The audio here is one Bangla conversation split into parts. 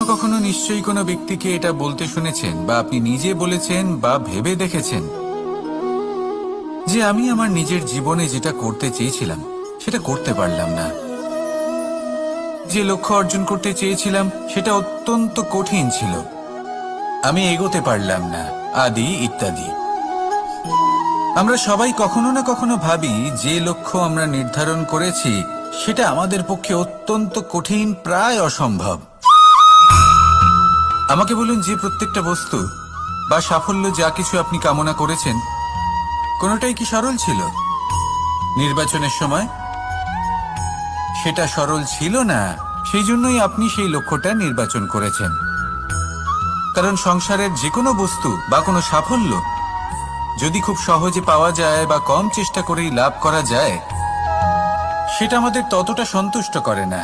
কখনো নিশ্চয়ই কোনো ব্যক্তিকে এটা বলতে শুনেছেন বা আপনি নিজে বলেছেন বা ভেবে দেখেছেন যে আমি আমার নিজের জীবনে যেটা করতে চেয়েছিলাম সেটা করতে পারলাম না, যে লক্ষ্য অর্জন করতে চেয়েছিলাম সেটা অত্যন্ত কঠিন ছিল, আমি এগোতে পারলাম না, আদি ইত্যাদি। আমরা সবাই কখনো না কখনো ভাবি যে লক্ষ্য আমরা নির্ধারণ করেছি সেটা আমাদের পক্ষে অত্যন্ত কঠিন, প্রায় অসম্ভব। আমাকে বলুন, যে প্রত্যেকটা বস্তু বা সাফল্য যা কিছু আপনি কামনা করেছেন কোনোটাই কি সরল ছিল? নির্বাচনের সময় সেটা সরল ছিল না, সেই জন্যই আপনি সেই লক্ষ্যটা নির্বাচন করেছেন। কারণ সংসারের যে কোনো বস্তু বা কোনো সাফল্য যদি খুব সহজে পাওয়া যায় বা কম চেষ্টা করেই লাভ করা যায়, সেটা আমাদের ততটা সন্তুষ্ট করে না।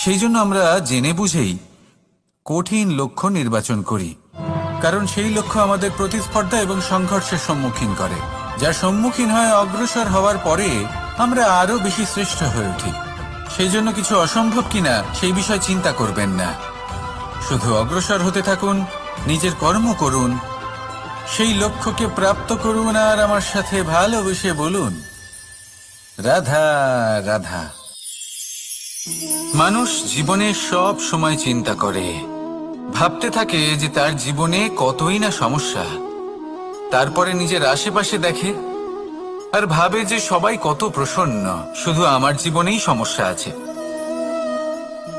সেই জন্য আমরা জেনে বুঝেই কঠিন লক্ষ্য নির্বাচন করি, কারণ সেই লক্ষ্য আমাদের প্রতিস্পর্ধা এবং সংঘর্ষের সম্মুখীন করে, যার সম্মুখীন হয় অগ্রসর হওয়ার পরে আমরা আরো বেশি শ্রেষ্ঠ হয়ে উঠি। সেই জন্য কিছু অসম্ভব কিনা সেই বিষয় চিন্তা করবেন না, শুধু অগ্রসর হতে থাকুন, নিজের কর্ম করুন, সেই লক্ষ্যকে প্রাপ্ত করুন, আর আমার সাথে ভালোবেসে বলুন, রাধা রাধা। মানুষ জীবনে সব সময় চিন্তা করে, ভাবতে থাকে যে তার জীবনে কতই না সমস্যা, তারপরে নিজের আশেপাশে দেখে আর ভাবে যে সবাই কত প্রসন্ন, শুধু আমার জীবনেই সমস্যা আছে।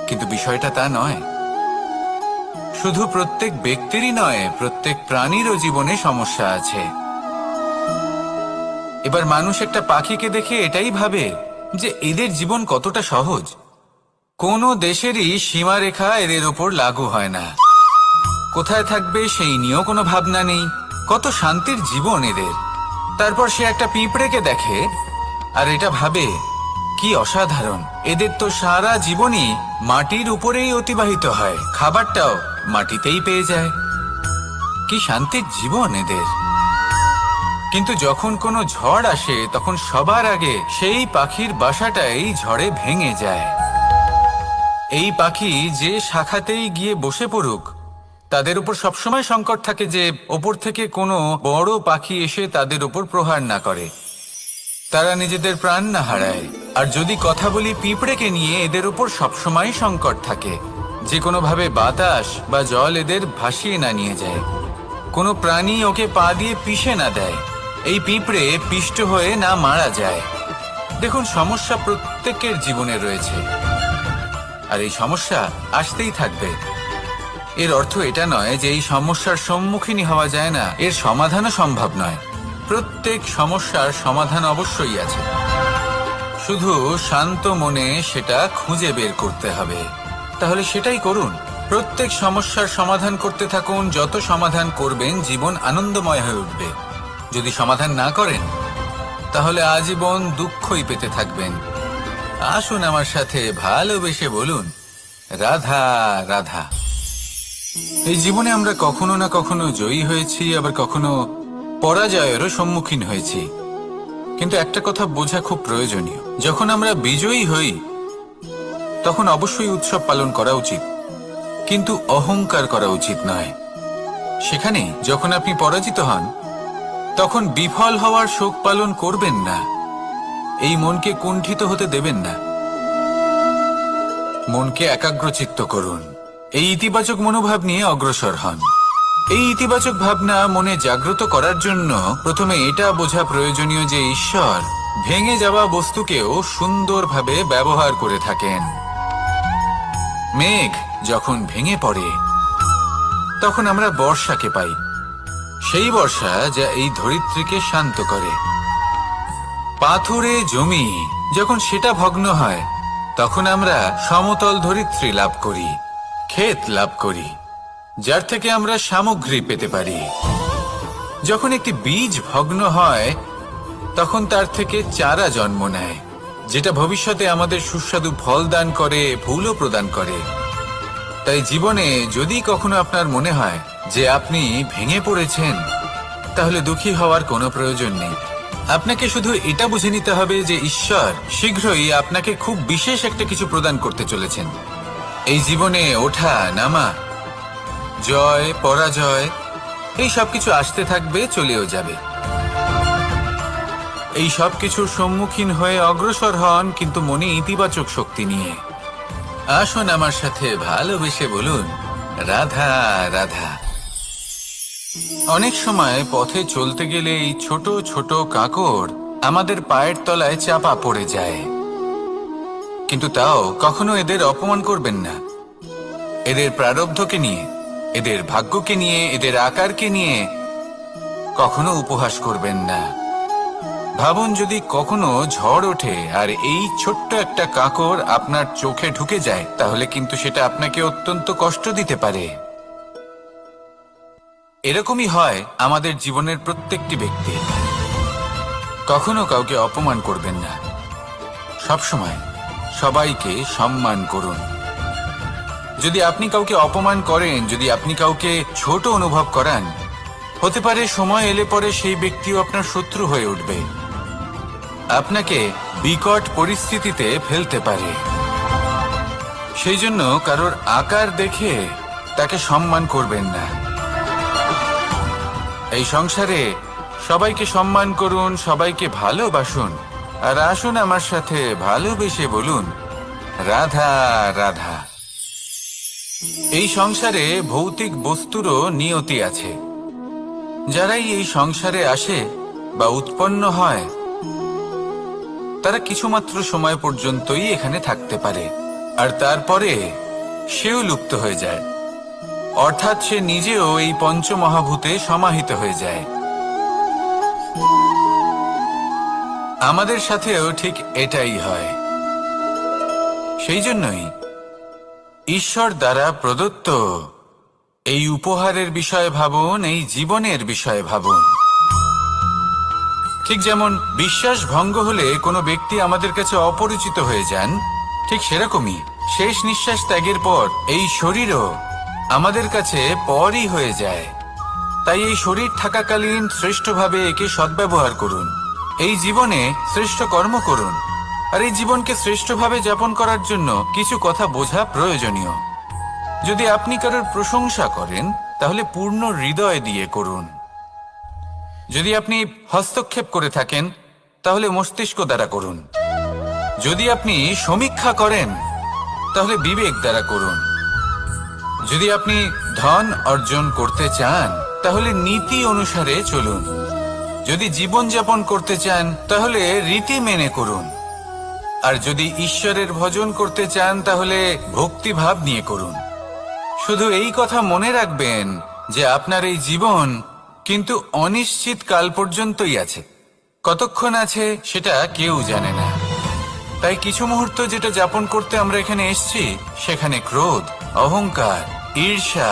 কিন্তু বিষয়টা তা নয়। শুধু প্রত্যেক ব্যক্তিরই নয়, প্রত্যেক প্রাণীরও জীবনে সমস্যা আছে। এবার মানুষ একটা পাখিকে দেখে এটাই ভাবে যে এদের জীবন কতটা সহজ, কোনো দেশেরই সীমারেখা এদের ওপর লাগু হয় না, কোথায় থাকবে সেই নিয়েও কোনো ভাবনা নেই, কত শান্তির জীবন এদের। তারপর সে একটা পিঁপড়েকে দেখে আর এটা ভাবে কি অসাধারণ, এদের তো সারা জীবনই মাটির উপরেই অতিবাহিত হয়, খাবারটাও মাটিতেই পেয়ে যায়, কি শান্তির জীবন এদের। কিন্তু যখন কোনো ঝড় আসে তখন সবার আগে সেই পাখির বাসাটাই ঝড়ে ভেঙে যায়। এই পাখি যে শাখাতেই গিয়ে বসে পড়ুক, তাদের উপর সবসময় সংকট থাকে যে ওপর থেকে কোনো বড় পাখি এসে তাদের উপর প্রহার না করে, তারা নিজেদের প্রাণ না হারায়। আর যদি কথা বলি পিঁপড়েকে নিয়ে, এদের উপর সবসময় সংকট থাকে যে কোনোভাবে বাতাস বা জল এদের ভাসিয়ে না নিয়ে যায়, কোনো প্রাণী ওকে পা দিয়ে পিষে না দেয়, এই পিঁপড়ে পিষ্ট হয়ে না মারা যায়। দেখুন, সমস্যা প্রত্যেকের জীবনে রয়েছে আর এই সমস্যা আসতেই থাকবে। এর অর্থ এটা নয় যে এই সমস্যার সম্মুখীনই হওয়া যায় না, এর সমাধানও সম্ভব নয়। প্রত্যেক সমস্যার সমাধান অবশ্যই আছে, শুধু শান্ত মনে সেটা খুঁজে বের করতে হবে। তাহলে সেটাই করুন, প্রত্যেক সমস্যার সমাধান করতে থাকুন। যত সমাধান করবেন জীবন আনন্দময় হয়ে উঠবে। যদি সমাধান না করেন তাহলে আজীবন দুঃখই পেতে থাকবেন। আসুন আমার সাথে ভালোবেসে বলুন, রাধা রাধা। এই জীবনে আমরা কখনো না কখনো জয়ী হয়েছি, আবার কখনো পরাজয়েরও সম্মুখীন হয়েছি। কিন্তু একটা কথা বোঝা খুব প্রয়োজনীয়, যখন আমরা বিজয়ী হই তখন অবশ্যই উৎসব পালন করা উচিত, কিন্তু অহংকার করা উচিত নয়। সেখানে যখন আপনি পরাজিত হন তখন বিফল হওয়ার শোক পালন করবেন না, এই মনকে কুণ্ঠিত হতে দেবেন না। মনকে একাগ্রচিত্ত করুন, এই ইতিবাচক মনোভাব নিয়ে অগ্রসর হন। এই ইতিবাচক ভাবনা মনে জাগ্রত করার জন্য প্রথমে এটা বোঝা প্রয়োজনীয় যে ঈশ্বর ভেঙে যাওয়া বস্তুকেও সুন্দরভাবে ব্যবহার করে থাকেন। মেঘ যখন ভেঙে পড়ে তখন আমরা বর্ষাকে পাই, সেই বর্ষা যা এই ধরিত্রীকে শান্ত করে। পাথুরে জমি যখন সেটা ভগ্ন হয় তখন আমরা সমতল ধরিত্রী লাভ করি, ক্ষেত লাভ করি, যার থেকে আমরা সামগ্রী পেতে পারি। যখন একটি বীজ ভগ্ন হয় তখন তার থেকে চারা জন্ম নেয়, যেটা ভবিষ্যতে আমাদের সুস্বাদু ফল দান করে, ফুলও প্রদান করে। তাই জীবনে যদি কখনো আপনার মনে হয় যে আপনি ভেঙে পড়েছেন, তাহলে দুঃখী হওয়ার কোনো প্রয়োজন নেই। আপনাকে শুধু এটা বুঝে নিতে হবে যে ঈশ্বর শীঘ্রই আপনাকে খুব বিশেষ একটা কিছু প্রদান করতে চলেছেন। এই জীবনে ওঠা নামা, জয় পরাজয়, এই সব কিছু আসতে থাকবে, চলেও যাবে। এই সব কিছুর সম্মুখীন হয়ে অগ্রসর হন, কিন্তু মনে ইতিবাচক শক্তি নিয়ে। আসুন আমার সাথে ভালোবেসে বলুন, রাধা রাধা। অনেক সময় পথে চলতে গেলে এই ছোট ছোট কাঁকড় আমাদের পায়ের তলায় চাপা পড়ে যায়, কিন্তু তাও কখনো এদের অপমান করবেন না। এদের প্রারব্ধকে নিয়ে, এদের ভাগ্যকে নিয়ে, এদের আকারকে নিয়ে কখনো উপহাস করবেন না। ভাবুন, যদি কখনো ঝড় ওঠে আর এই ছোট্ট একটা কাঁকড় আপনার চোখে ঢুকে যায়, তাহলে কিন্তু সেটা আপনাকে অত্যন্ত কষ্ট দিতে পারে। এরকমই হয় আমাদের জীবনের প্রত্যেকটি ব্যক্তি। কখনো কাউকে অপমান করবেন না, সবসময় সবাইকে সম্মান করুন। যদি আপনি কাউকে অপমান করেন, যদি আপনি কাউকে ছোট অনুভব করান, হতে পারে সময় এলে পরে সেই ব্যক্তিও আপনার শত্রু হয়ে উঠবে, আপনাকে বিকট পরিস্থিতিতে ফেলতে পারে। সেই জন্য কারোর আকার দেখে তাকে সম্মান করবেন না। এই সংসারে সবাইকে সম্মান করুন, সবাইকে ভালোবাসুন, আর আসুন আমার সাথে ভালোবেসে বলুন, রাধা রাধা। এই সংসারে ভৌতিক বস্তুরও নিয়তি আছে। যারাই এই সংসারে আসে বা উৎপন্ন হয়, তারা কিছুমাত্র সময় পর্যন্তই এখানে থাকতে পারে, আর তারপরে সেও লুপ্ত হয়ে যায়, অর্থাৎ সে নিজেও এই পঞ্চমহাভূতে সমাহিত হয়ে যায়। আমাদের সাথেও ঠিক এটাই হয়। সেই জন্যই ঈশ্বর দ্বারা প্রদত্ত এই উপহারের বিষয়ে ভাবুন, এই জীবনের বিষয়ে ভাবুন। ঠিক যেমন বিশ্বাস ভঙ্গ হলে কোনো ব্যক্তি আমাদের কাছে অপরিচিত হয়ে যান, ঠিক সেরকমই শেষ নিঃশ্বাস ত্যাগের পর এই শরীরও আমাদের কাছে পরই হয়ে যায়। তাই এই শরীর থাকাকালীন শ্রেষ্ঠভাবে একে সদ্ব্যবহার করুন, এই জীবনে শ্রেষ্ঠ কর্ম করুন, আর এই জীবনকে শ্রেষ্ঠভাবে যাপন করার জন্য কিছু কথা বোঝা প্রয়োজনীয়। যদি আপনি কারোর প্রশংসা করেন, তাহলে পূর্ণ হৃদয় দিয়ে করুন। যদি আপনি হস্তক্ষেপ করে থাকেন, তাহলে মস্তিষ্ক দ্বারা করুন। যদি আপনি সমীক্ষা করেন, তাহলে বিবেক দ্বারা করুন। যদি আপনি ধন অর্জন করতে চান, তাহলে নীতি অনুসারে চলুন। যদি জীবনযাপন করতে চান, তাহলে রীতি মেনে করুন। আর যদি ঈশ্বরের ভজন করতে চান, তাহলে ভক্তিভাব নিয়ে করুন। শুধু এই কথা মনে রাখবেন যে আপনার এই জীবন কিন্তু অনিশ্চিত কাল পর্যন্তই আছে। কতক্ষণ আছে সেটা কেউ জানে না। তাই কিছু মুহূর্ত যেটা যাপন করতে আমরা এখানে এসেছি, সেখানে ক্রোধ, অহংকার, ঈর্ষা,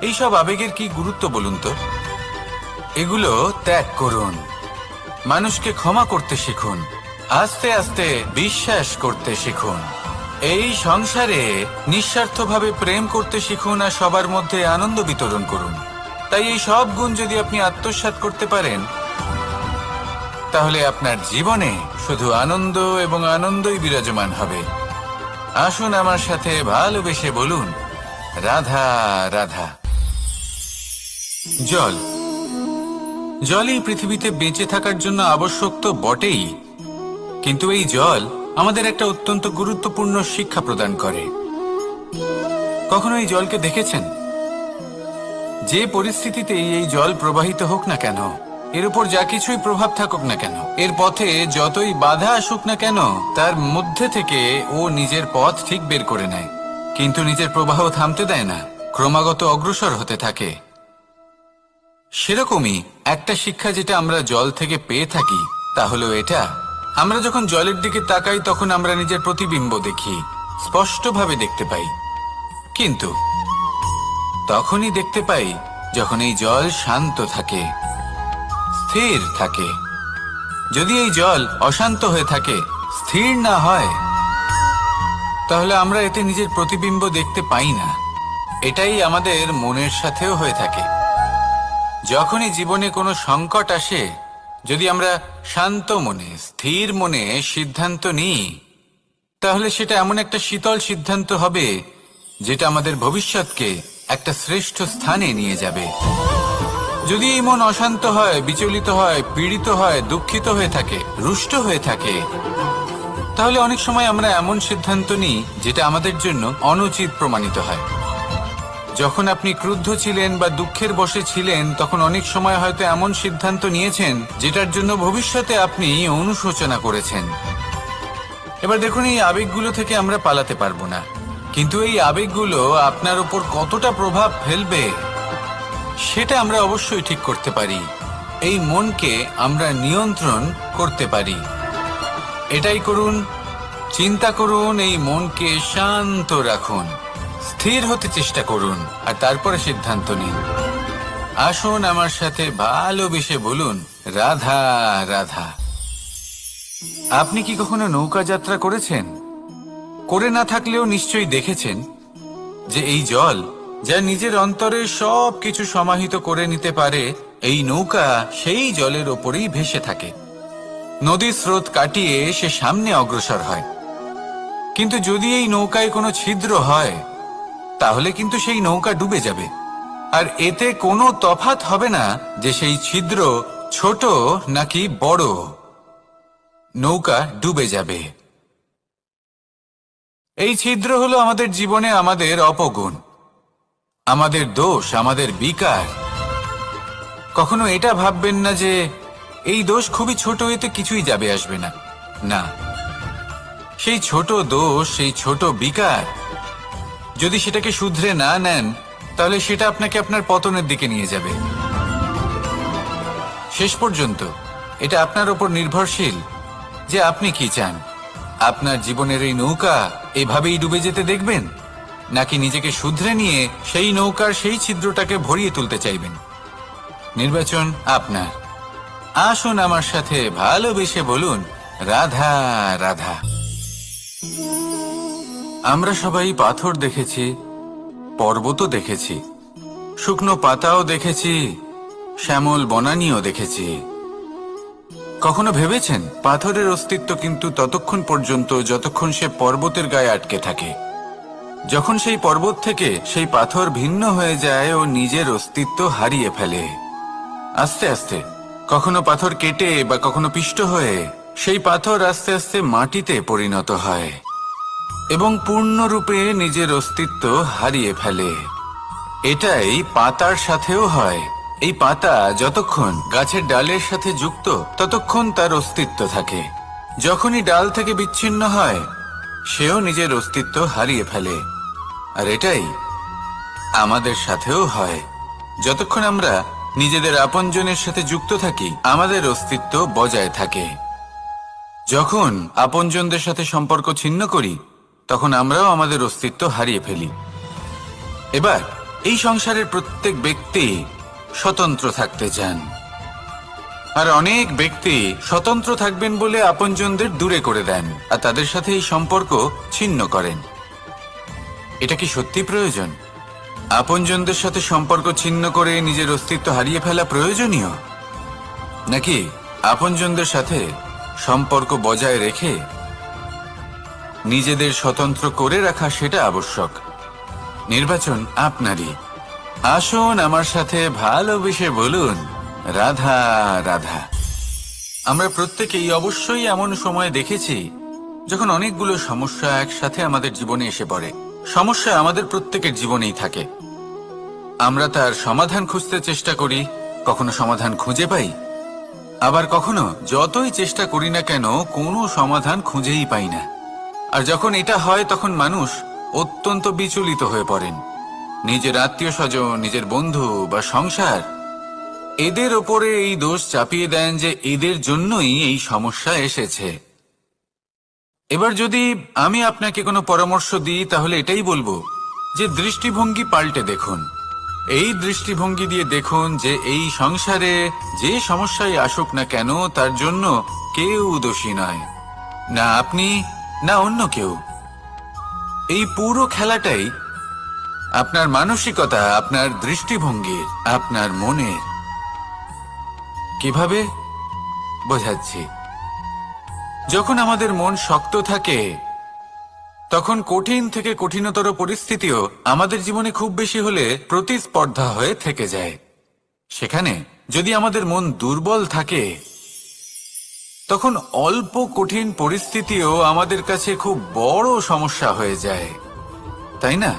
এইসব আবেগের কি গুরুত্ব বলুন তো? এগুলো ত্যাগ করুন। মানুষকে ক্ষমা করতে শিখুন, আস্তে আস্তে বিশ্বাস করতে শিখুন। এই সংসারে নিঃস্বার্থভাবে প্রেম করতে শিখুন, আর সবার মধ্যে আনন্দ বিতরণ করুন। তাই এই সব গুণ যদি আপনি আত্মসাৎ করতে পারেন, তাহলে আপনার জীবনে শুধু আনন্দ এবং আনন্দই বিরাজমান হবে। আসুন আমার সাথে ভালোবেসে বলুন, রাধা রাধা। জল, জলই পৃথিবীতে বেঁচে থাকার জন্য আবশ্যক তো বটেই, কিন্তু এই জল আমাদের একটা অত্যন্ত গুরুত্বপূর্ণ শিক্ষা প্রদান করে। কখনো এই জলকে দেখেছেন? যে পরিস্থিতিতেই এই জল প্রবাহিত হোক না কেন, এর উপর যা কিছুই প্রভাব থাকুক না কেন, এর পথে যতই বাধা আসুক না কেন, তার মধ্যে থেকে ও নিজের পথ ঠিক বের করে নেয়, কিন্তু নিজের প্রবাহ থামতে দেয় না, ক্রমাগত অগ্রসর হতে থাকে। সেরকমই একটা শিক্ষা যেটা আমরা জল থেকে পেয়ে থাকি, তা হলো এটা: আমরা যখন জলের দিকে তাকাই, তখন আমরা নিজের প্রতিবিম্ব দেখি, স্পষ্টভাবে দেখতে পাই। কিন্তু তখনই দেখতে পাই যখন এই জল শান্ত থাকে, স্থির থাকে। যদি এই জল অশান্ত হয়ে থাকে, স্থির না হয়, তাহলে আমরা এতে নিজের প্রতিবিম্ব দেখতে পাই না। এটাই আমাদের মনের সাথেও হয়ে থাকে। যখনই জীবনে কোনো সংকট আসে, যদি আমরা শান্ত মনে, স্থির মনে সিদ্ধান্ত নিই, তাহলে সেটা এমন একটা শীতল সিদ্ধান্ত হবে যেটা আমাদের ভবিষ্যৎকে একটা শ্রেষ্ঠ স্থানে নিয়ে যাবে। যদি এই মন অশান্ত হয়, বিচলিত হয়, পীড়িত হয়, দুঃখিত হয়ে থাকে, রুষ্ট হয়ে থাকে, তাহলে অনেক সময় আমরা এমন সিদ্ধান্ত নিই যেটা আমাদের জন্য অনুচিত প্রমাণিত হয়। যখন আপনি ক্রুদ্ধ ছিলেন বা দুঃখের বশে ছিলেন, তখন অনেক সময় হয়তো এমন সিদ্ধান্ত নিয়েছেন যেটার জন্য ভবিষ্যতে আপনি অনুশোচনা করেছেন। এবার দেখুন, এই আবেগগুলো থেকে আমরা পালাতে পারবো না, কিন্তু এই আবেগগুলো আপনার উপর কতটা প্রভাব ফেলবে সেটা আমরা অবশ্যই ঠিক করতে পারি। এই মনকে আমরা নিয়ন্ত্রণ করতে পারি। এটাই করুন, চিন্তা করুন, এই মনকে শান্ত রাখুন, স্থির হতে চেষ্টা করুন, আর তারপরে সিদ্ধান্ত নিন। আসুন আমার সাথে ভালোবেসে বলুন, রাধা রাধা। আপনি কি কখনো নৌকা যাত্রা করেছেন? করে না থাকলেও নিশ্চয়ই দেখেছেন যে এই জল যা নিজের অন্তরে সব কিছু সমাহিত করে নিতে পারে, এই নৌকা সেই জলের ওপরেই ভেসে থাকে। নদীর স্রোত কাটিয়ে সে সামনে অগ্রসর হয়। কিন্তু যদি এই নৌকায় কোনো ছিদ্র হয়, তাহলে কিন্তু সেই নৌকা ডুবে যাবে। আর এতে কোনো তফাৎ হবে না যে সেই ছিদ্র ছোট নাকি বড়, নৌকা ডুবে যাবে। এই ছিদ্র হলো আমাদের জীবনে আমাদের অপগুণ, আমাদের দোষ, আমাদের বিকার। কখনো এটা ভাববেন না যে এই দোষ খুবই ছোট, এতে কিছুই যাবে আসবে না। না, সেই ছোট দোষ, সেই ছোট বিকার যদি সেটাকে শুধরে না নেন, তাহলে সেটা আপনাকে আপনার পতনের দিকে নিয়ে যাবে। শেষ পর্যন্ত এটা আপনার উপর নির্ভরশীল যে আপনি কি চান। আপনার জীবনের এই নৌকা এভাবেই ডুবে যেতে দেখবেন, নাকি নিজেকে শুধরে নিয়ে সেই নৌকার সেই ছিদ্রটাকে ভরিয়ে তুলতে চাইবেন? নির্বাচন আপনার। আসুন আমার সাথে ভালোবেসে বলুন, রাধা রাধা। আমরা সবাই পাথর দেখেছি, পর্বতও দেখেছি, শুকনো পাতাও দেখেছি, শ্যামল বনানীও দেখেছি। কখনো ভেবেছেন পাথরের অস্তিত্ব কিন্তু ততক্ষণ পর্যন্ত যতক্ষণ সে পর্বতের গায়ে আটকে থাকে। যখন সেই পর্বত থেকে সেই পাথর ভিন্ন হয়ে যায় ও নিজের অস্তিত্ব হারিয়ে ফেলে। আস্তে আস্তে কখনো পাথর কেটে বা কখনো পিষ্ট হয়ে সেই পাথর আস্তে আস্তে মাটিতে পরিণত হয় এবং পূর্ণরূপে নিজের অস্তিত্ব হারিয়ে ফেলে। এটাই পাতার সাথেও হয়। এই পাতা যতক্ষণ গাছের ডালের সাথে যুক্ত ততক্ষণ তার অস্তিত্ব থাকে। যখনই ডাল থেকে বিচ্ছিন্ন হয়, সেও নিজের অস্তিত্ব হারিয়ে ফেলে। আর এটাই আমাদের সাথেও হয়। যতক্ষণ আমরা নিজেদের আপনজনের সাথে যুক্ত থাকি, আমাদের অস্তিত্ব বজায় থাকে। যখন আপনজনদের সাথে সম্পর্ক ছিন্ন করি, তখন আমরাও আমাদের অস্তিত্ব হারিয়ে ফেলি। এবার এই সংসারের প্রত্যেক ব্যক্তি স্বতন্ত্র থাকতে চান, আর অনেক ব্যক্তি স্বতন্ত্র থাকবেন বলে আপনজনদের দূরে করে দেন আর তাদের সাথে এই সম্পর্ক ছিন্ন করেন। এটা কি সত্যি প্রয়োজন? আপনজনদের সাথে সম্পর্ক ছিন্ন করে নিজের অস্তিত্ব হারিয়ে ফেলা প্রয়োজনীয়, নাকি আপনজনদের সাথে সম্পর্ক বজায় রেখে নিজেদের স্বতন্ত্র করে রাখা সেটা আবশ্যক? নির্বাচন আপনারই। আসুন আমার সাথে ভালোবেসে বলুন, রাধা রাধা। আমরা প্রত্যেকেই অবশ্যই এমন সময় দেখেছি যখন অনেকগুলো সমস্যা একসাথে আমাদের জীবনে এসে পড়ে। সমস্যা আমাদের প্রত্যেকের জীবনেই থাকে। আমরা তার সমাধান খুঁজতে চেষ্টা করি, কখনো সমাধান খুঁজে পাই, আবার কখনো যতই চেষ্টা করি না কেন কোনো সমাধান খুঁজেই পাই না। আর যখন এটা হয়, তখন মানুষ অত্যন্ত বিচলিত হয়ে পড়েন। নিজের আত্মীয় স্বজন, নিজের বন্ধু বা সংসার, এদের ওপরে এই দোষ চাপিয়ে দেন যে এদের জন্যই এই সমস্যা এসেছে। এবার যদি আমি আপনাকে কোনো পরামর্শ দিই, তাহলে এটাই বলবো যে দৃষ্টিভঙ্গি পাল্টে দেখুন। এই দৃষ্টিভঙ্গি দিয়ে দেখুন যে এই সংসারে যে সমস্যায় আসুক না কেন, তার জন্য কেউ দোষী নয়, না আপনি না অন্য কেউ। এই পুরো খেলাটাই আপনার মানসিকতা, আপনার দৃষ্টিভঙ্গির, আপনার মনের। কিভাবে বোঝাচ্ছি? যখন আমাদের মন শক্ত থাকে, তখন কঠিন থেকে কঠিনতর পরিস্থিতিও আমাদের জীবনে খুব বেশি হলে প্রতিস্পর্ধা হয়ে থেকে যায়। সেখানে যদি আমাদের মন দুর্বল থাকে, তখন অল্প কঠিন পরিস্থিতিও আমাদের কাছে খুব বড় সমস্যা হয়ে যায়, তাই না?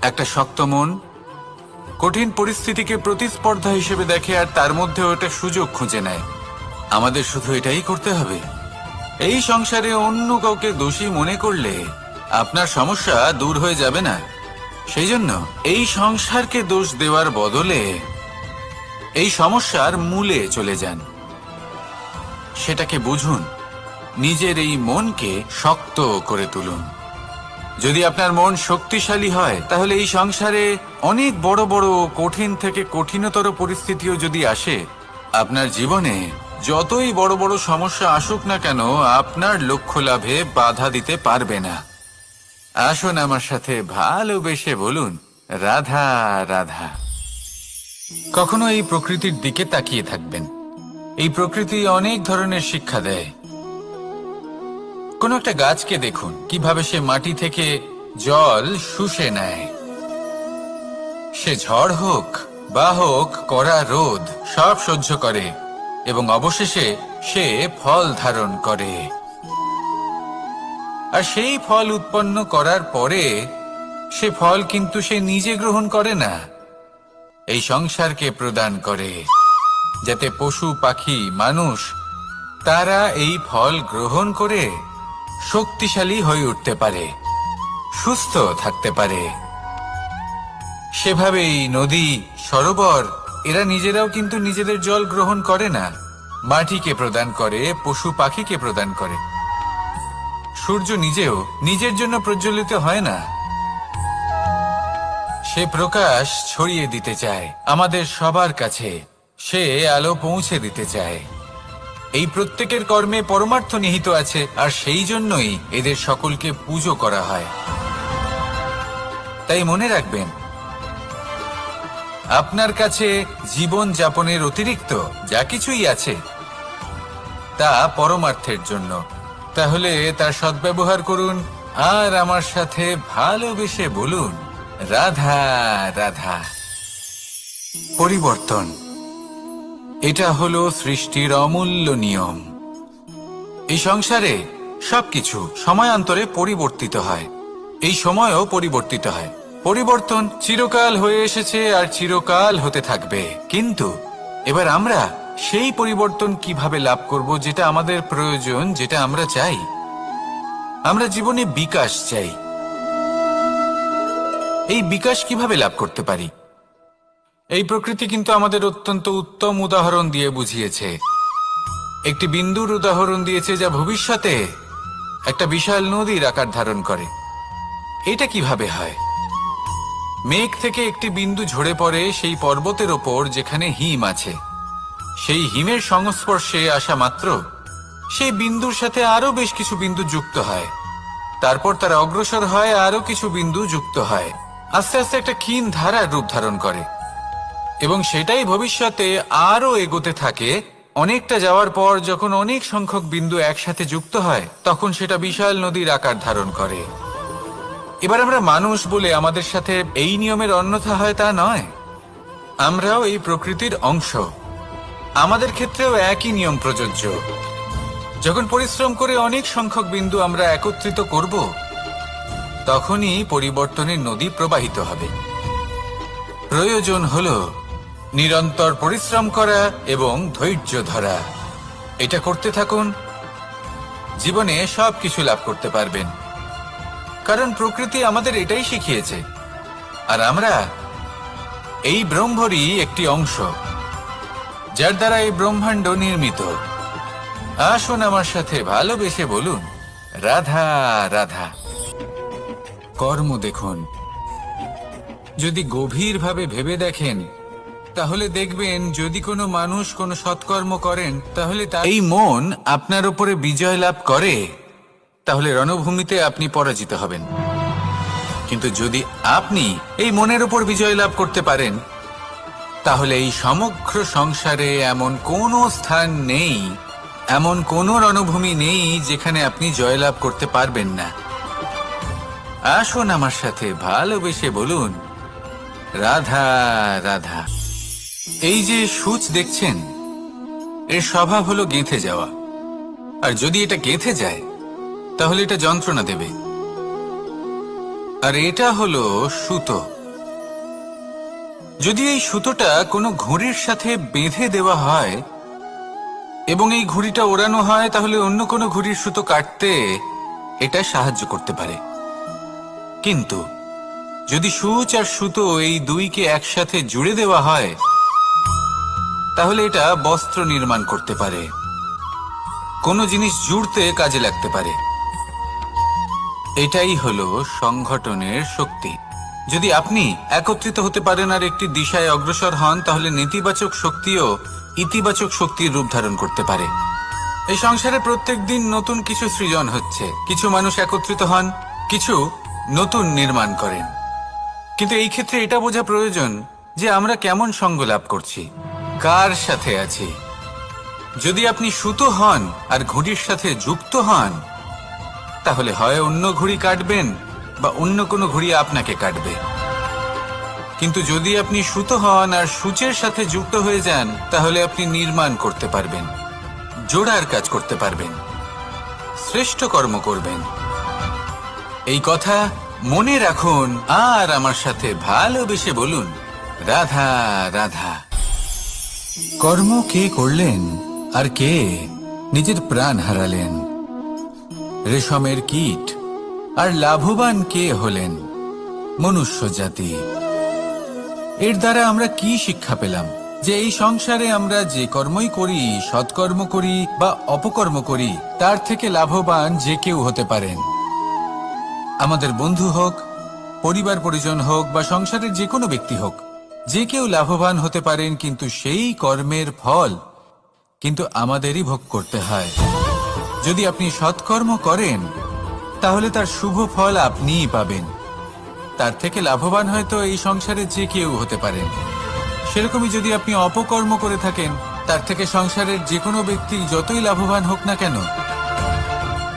একটা শক্ত মন কঠিন পরিস্থিতিকে প্রতিস্পর্ধা হিসেবে দেখে আর তার মধ্যে ওটা সুযোগ খুঁজে নেয়। আমাদের শুধু এটাই করতে হবে। এই সংসারে অন্য কাউকে দোষী মনে করলে আপনার সমস্যা দূর হয়ে যাবে না। সেই জন্য এই সংসারকে দোষ দেওয়ার বদলে এই সমস্যার মূলে চলে যান, সেটাকে বুঝুন, নিজের এই মনকে শক্ত করে তুলুন। যদি আপনার মন শক্তিশালী হয়, তাহলে এই সংসারে অনেক বড় বড় কঠিন থেকে কঠিনতর পরিস্থিতিও যদি আসে, আপনার জীবনে যতই বড় বড় সমস্যা আসুক না কেন, আপনার লক্ষ্য লাভে বাধা দিতে পারবে না। আসুন আমার সাথে ভালোবেসে বলুন, রাধা রাধা। কখনো এই প্রকৃতির দিকে তাকিয়ে থাকবেন। এই প্রকৃতি অনেক ধরনের শিক্ষা দেয়। কোন একটা গাছকে দেখুন, কিভাবে সে মাটি থেকে জল শুষে নেয়। সে ঝড় হোক বা হোক কড়া রোদ, সব সহ্য করে এবং অবশেষে সে ফল ধারণ করে। আর সেই ফল উৎপন্ন করার পরে সে ফল কিন্তু সে নিজে গ্রহণ করে না, এই সংসারকে প্রদান করে, যাতে পশু পাখি মানুষ তারা এই ফল গ্রহণ করে শক্তিশালী হয়ে উঠতে পারে, সুস্থ থাকতে পারে। সেভাবেই নদী, সরোবর এরা নিজেরাও কিন্তু নিজেদের জল গ্রহণ করে না, মাটিকে প্রদান করে, পশু পাখিকে প্রদান করে। সূর্য নিজেও নিজের জন্য প্রজ্বলিত হয় না, সে প্রকাশ ছড়িয়ে দিতে চায় আমাদের সবার কাছে, সে আলো পৌঁছে দিতে চায়। এই প্রত্যেকের কর্মে পরমার্থ নিহিত আছে, আর সেই জন্যই এদের সকলকে পুজো করা হয়। তাই মনে রাখবেন, আপনার কাছে জীবন যাপনের অতিরিক্ত যা কিছুই আছে তা পরমার্থের জন্য। তাহলে তার সদ্ব্যবহার করুন আর আমার সাথে ভালোবেসে বলুন, রাধা রাধা। পরিবর্তন, এটা হলো সৃষ্টির অমূল্য নিয়ম। এই সংসারে সবকিছু সময়ান্তরে পরিবর্তিত হয়, এই সময়ও পরিবর্তিত হয়। পরিবর্তন চিরকাল হয়ে এসেছে আর চিরকাল হতে থাকবে। কিন্তু এবার আমরা সেই পরিবর্তন কিভাবে লাভ করব, যেটা আমাদের প্রয়োজন, যেটা আমরা চাই? আমরা জীবনে বিকাশ চাই। এই বিকাশ কিভাবে লাভ করতে পারি? এই প্রকৃতি কিন্তু আমাদের অত্যন্ত উত্তম উদাহরণ দিয়ে বুঝিয়েছে। একটি বিন্দুর উদাহরণ দিয়েছে, যা ভবিষ্যতে একটা বিশাল নদীর আকার ধারণ করে। এটা কিভাবে হয়? মেঘ থেকে একটি বিন্দু ঝরে পড়ে সেই পর্বতের ওপর যেখানে হিম আছে। সেই হিমের সংস্পর্শে আসা মাত্র সেই বিন্দুর সাথে আরো বেশ কিছু বিন্দু যুক্ত হয়, তারপর তারা অগ্রসর হয়, আরো কিছু বিন্দু যুক্ত হয়, আস্তে আস্তে একটা ক্ষীণ ধারার রূপ ধারণ করে এবং সেটাই ভবিষ্যতে আরো এগোতে থাকে। অনেকটা যাওয়ার পর যখন অনেক সংখ্যক বিন্দু একসাথে যুক্ত হয়, তখন সেটা বিশাল নদীর আকার ধারণ করে। এবার আমরা মানুষ বলে আমাদের সাথে এই নিয়মের অন্যথা হয় তা নয়। আমরাও এই প্রকৃতির অংশ, আমাদের ক্ষেত্রেও একই নিয়ম প্রযোজ্য। যখন পরিশ্রম করে অনেক সংখ্যক বিন্দু আমরা একত্রিত করব, তখনই পরিবর্তনের নদী প্রবাহিত হবে। প্রয়োজন হলো নিরন্তর পরিশ্রম করা এবং ধৈর্য ধরা। এটা করতে থাকুন, জীবনে সবকিছু লাভ করতে পারবেন। কারণ প্রকৃতি আমাদের এটাই শিখিয়েছে, আর আমরা এই ব্রহ্মরই একটি অংশ, যার দ্বারা এই ব্রহ্মাণ্ড নির্মিত। আসুন আমার সাথে ভালোবেসে বলুন, রাধা রাধা। কর্ম দেখুন, যদি গভীরভাবে ভেবে দেখেন, তাহলে দেখবেন যদি কোনো মানুষ কোনো সৎকর্ম করেন, তাহলে এই মন আপনার উপরে বিজয় লাভ করে, তাহলে রণভূমিতে আপনি পরাজিত হবেন। কিন্তু যদি আপনি এই মনের উপর বিজয় লাভ করতে পারেন, তাহলে এই সমগ্র সংসারে এমন কোনো স্থান নেই, এমন কোনো রণভূমি নেই যেখানে আপনি জয়লাভ করতে পারবেন না। আসুন আমার সাথে ভালোবেসে বলুন, রাধা রাধা। এই যে সূচ দেখছেন, এর স্বভাব হলো গেঁথে যাওয়া। আর যদি এটা গেঁথে যায় তাহলে এটা যন্ত্রণা দেবে। আর এটা হলো সুতো। যদি এই সুতোটা কোনো ঘুড়ির সাথে বেঁধে দেওয়া হয় এবং এই ঘুড়িটা ওড়ানো হয়, তাহলে অন্য কোনো ঘুড়ির সুতো কাটতে এটা সাহায্য করতে পারে। কিন্তু যদি সূচ আর সুতো এই দুইকে একসাথে জুড়ে দেওয়া হয়, তাহলে এটা বস্ত্র নির্মাণ করতে পারে, কোনো জিনিস জুড়তে কাজে লাগতে পারে। এটাই হলো সংগঠনের শক্তি। যদি আপনি একত্রিত হতে পারেন আর একটি দিশায় অগ্রসর হন, তাহলে নেতিবাচক শক্তিও ইতিবাচক শক্তির রূপ ধারণ করতে পারে। এই সংসারে প্রত্যেক দিন নতুন কিছু সৃজন হচ্ছে। কিছু মানুষ একত্রিত হন, কিছু নতুন নির্মাণ করেন। কিন্তু এই ক্ষেত্রে এটা বোঝা প্রয়োজন যে আমরা কেমন সঙ্গ লাভ করছি, কার সাথে আছি। যদি আপনি সুতো হন আর ঘুড়ির সাথে যুক্ত হন, তাহলে হয় অন্য ঘুড়ি কাটবেন বা অন্য কোনো ঘুড়ি আপনাকে কাটবে। কিন্তু যদি আপনি সুতো হন আর সূচের সাথে যুক্ত হয়ে যান, তাহলে আপনি নির্মাণ করতে পারবেন, জোড়ার কাজ করতে পারবেন, শ্রেষ্ঠ কর্ম করবেন। এই কথা মনে রাখুন আর আমার সাথে ভালোবেসে বলুন, রাধা রাধা। কর্ম কে করলেন আর কে নিজের প্রাণ হারালেন? রেশমের কীট। আর লাভবান কে হলেন? মনুষ্য জাতি। এর দ্বারা আমরা কি শিক্ষা পেলাম? যে এই সংসারে আমরা যে কর্মই করি, সৎকর্ম করি বা অপকর্ম করি, তার থেকে লাভবান যে কেউ হতে পারেন। আমাদের বন্ধু হোক, পরিবার পরিজন হোক বা সংসারের যে কোনো ব্যক্তি হোক, যে কেউ লাভবান হতে পারেন, কিন্তু সেই কর্মের ফল কিন্তু আমাদেরই ভোগ করতে হয়। যদি আপনি সৎকর্ম করেন, তাহলে তার শুভ ফল আপনিই পাবেন। তার থেকে লাভবান হয়তো এই সংসারে যে কেউ হতে পারেন। সেরকমই যদি আপনি অপকর্ম করে থাকেন, তার থেকে সংসারের যে কোনো ব্যক্তি যতই লাভবান হোক না কেন,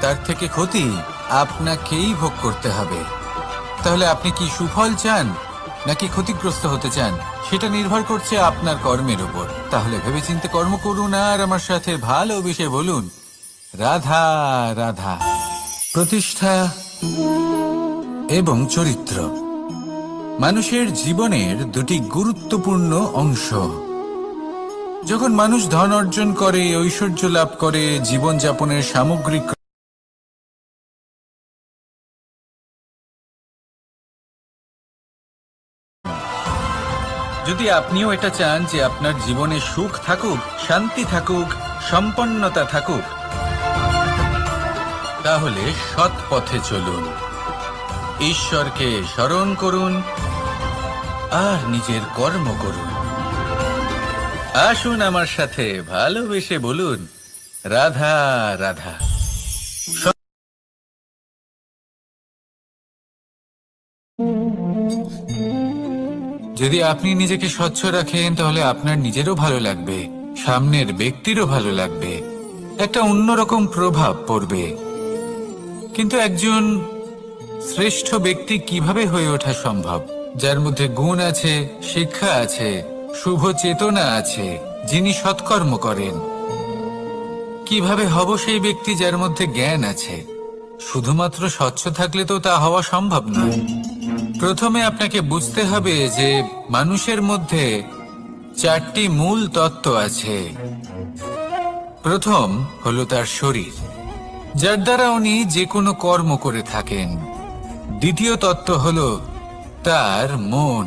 তার থেকে ক্ষতি আপনাকেই ভোগ করতে হবে। তাহলে আপনি কি সুফল চান নাকি ক্ষতিগ্রস্ত হতে চান, সেটা নির্ভর করছে আপনার কর্মের উপর। তাহলে ভেবেচিন্তে কর্ম করুন আর আমার সাথে ভালোবেসে বলুন, রাধা রাধা। প্রতিষ্ঠা এবং চরিত্র মানুষের জীবনের দুটি গুরুত্বপূর্ণ অংশ। যখন মানুষ ধন অর্জন করে, ঐশ্বর্য লাভ করে, জীবনযাপনের সামগ্রিক যদি আপনিও এটা চান যে আপনার জীবনে সুখ থাকুক, শান্তি থাকুক, সম্পন্নতা থাকুক, তাহলে সৎ পথে চলুন, ঈশ্বরকে স্মরণ করুন আর নিজের কর্ম করুন। আসুন আমার সাথে ভালোবেসে বলুন, রাধা রাধা। যদি আপনি নিজেকে স্বচ্ছ রাখেন, তাহলে আপনার নিজেরও ভালো লাগবে, সামনের ব্যক্তিরও ভালো লাগবে, একটা অন্যরকম প্রভাব পড়বে। কিন্তু একজন শ্রেষ্ঠ ব্যক্তি কিভাবে হয়ে ওঠা সম্ভব? যার মধ্যে গুণ আছে, শিক্ষা আছে, শুভ চেতনা আছে, যিনি সৎকর্ম করেন। কিভাবে হব সেই ব্যক্তি যার মধ্যে জ্ঞান আছে? শুধুমাত্র স্বচ্ছ থাকলে তো তা হওয়া সম্ভব নয়। প্রথমে আপনাকে বুঝতে হবে যে মানুষের মধ্যে চারটি মূল তত্ত্ব আছে। প্রথম হলো তার শরীর, যার দ্বারা উনি যে কোনো কর্ম করে থাকেন। দ্বিতীয় তত্ত্ব হলো তার মন,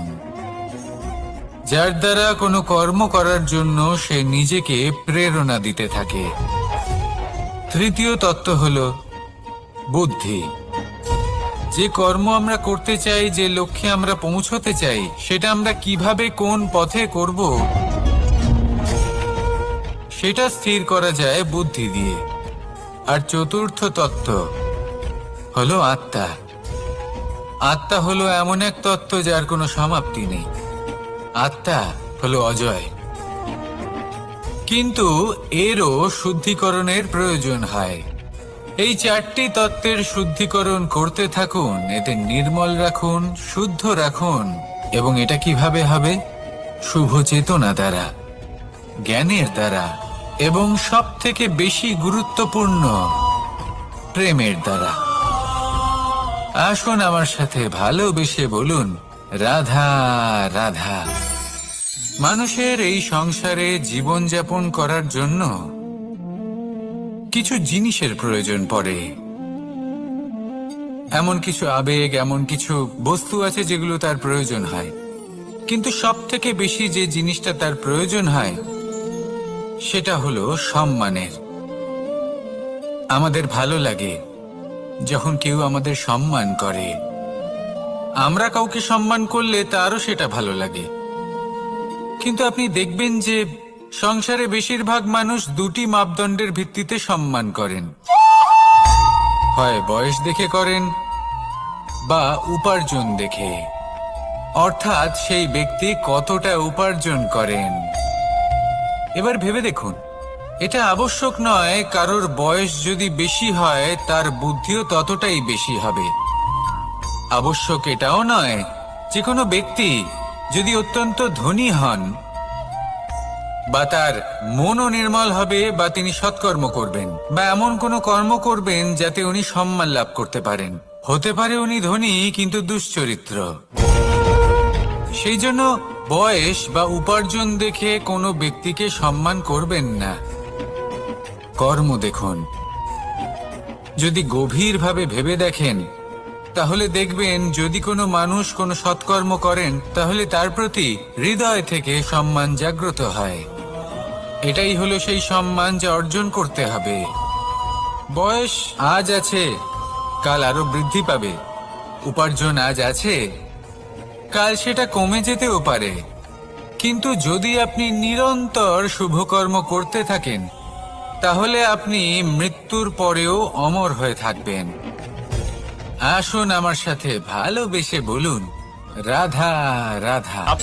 যার দ্বারা কোনো কর্ম করার জন্য সে নিজেকে প্রেরণা দিতে থাকে। তৃতীয় তত্ত্ব হলো বুদ্ধি, যে কর্ম আমরা করতে চাই, যে লক্ষ্যে আমরা পৌঁছতে চাই, সেটা আমরা কিভাবে কোন পথে করব সেটা স্থির করা যায় বুদ্ধি দিয়ে। আর চতুর্থ তত্ত্ব হলো আত্মা। আত্মা হলো এমন এক তত্ত্ব যার কোনো সমাপ্তি নেই। আত্মা হলো অজয়। কিন্তু এরও শুদ্ধিকরণের প্রয়োজন হয়। এই চারটি তত্ত্বের শুদ্ধিকরণ করতে থাকুন, এদের নির্মল রাখুন, শুদ্ধ রাখুন। এবং এটা কিভাবে হবে? শুভ চেতনা দ্বারা, জ্ঞানের দ্বারা, এবং সব থেকে বেশি গুরুত্বপূর্ণ প্রেমের দ্বারা। আসুন আমার সাথে ভালোবেসে বলুন, রাধা রাধা। মানুষের এই সংসারে জীবনযাপন করার জন্য কিছু জিনিসের প্রয়োজন পড়ে। এমন কিছু আবেগ, এমন কিছু বস্তু আছে যেগুলো তার প্রয়োজন হয়। কিন্তু সব থেকে বেশি যে জিনিসটা তার প্রয়োজন হয় সেটা হলো সম্মানের। আমাদের ভালো লাগে যখন কেউ আমাদের সম্মান করে। আমরা কাউকে সম্মান করলে তারও সেটা ভালো লাগে। কিন্তু আপনি দেখবেন যে সংসারে বেশিরভাগ মানুষ দুটি মাপদণ্ডের ভিত্তিতে সম্মান করেন। হয় বয়স দেখে করেন বা উপার্জন দেখে, অর্থাৎ সেই ব্যক্তি কতটা উপার্জন করেন। এবার ভেবে দেখুন, এটা আবশ্যক নয় কারোর বয়স যদি বেশি হয় তার বুদ্ধিও ততটাই বেশি হবে। আবশ্যক এটাও নয় যে কোনো ব্যক্তি যদি অত্যন্ত ধনী হন বা তার মনও নির্মল হবে বা তিনি সৎকর্ম করবেন বা এমন কোনো কর্ম করবেন যাতে উনি সম্মান লাভ করতে পারেন। হতে পারে উনি ধনী কিন্তু দুশ্চরিত্র। সেই জন্য বয়স বা উপার্জন দেখে কোনো ব্যক্তিকে সম্মান করবেন না। কর্ম দেখুন। যদি গভীরভাবে ভেবে দেখেন তাহলে দেখবেন যদি কোনো মানুষ কোনো সৎকর্ম করেন তাহলে তার প্রতি হৃদয় থেকে সম্মান জাগ্রত হয়। এটাই হলো সেই সম্মান যা অর্জন করতে হবে। বয়স আজ আছে, কাল আরো বৃদ্ধি পাবে। উপার্জন আজ আছে, কাল সেটা কমে যেতেও পারে। কিন্তু যদি আপনি নিরন্তর শুভকর্ম করতে থাকেন তাহলে আপনি মৃত্যুর পরেও অমর হয়ে থাকবেন। আসুন আমার সাথে ভালোবেসে বলুন, রাধা রাধা।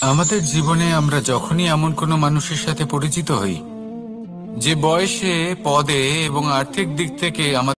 আমাদের জীবনে আমরা যখনই এমন কোনো মানুষের সাথে পরিচিত হই যে বয়সে, পদে এবং আর্থিক দিক থেকে আমাদের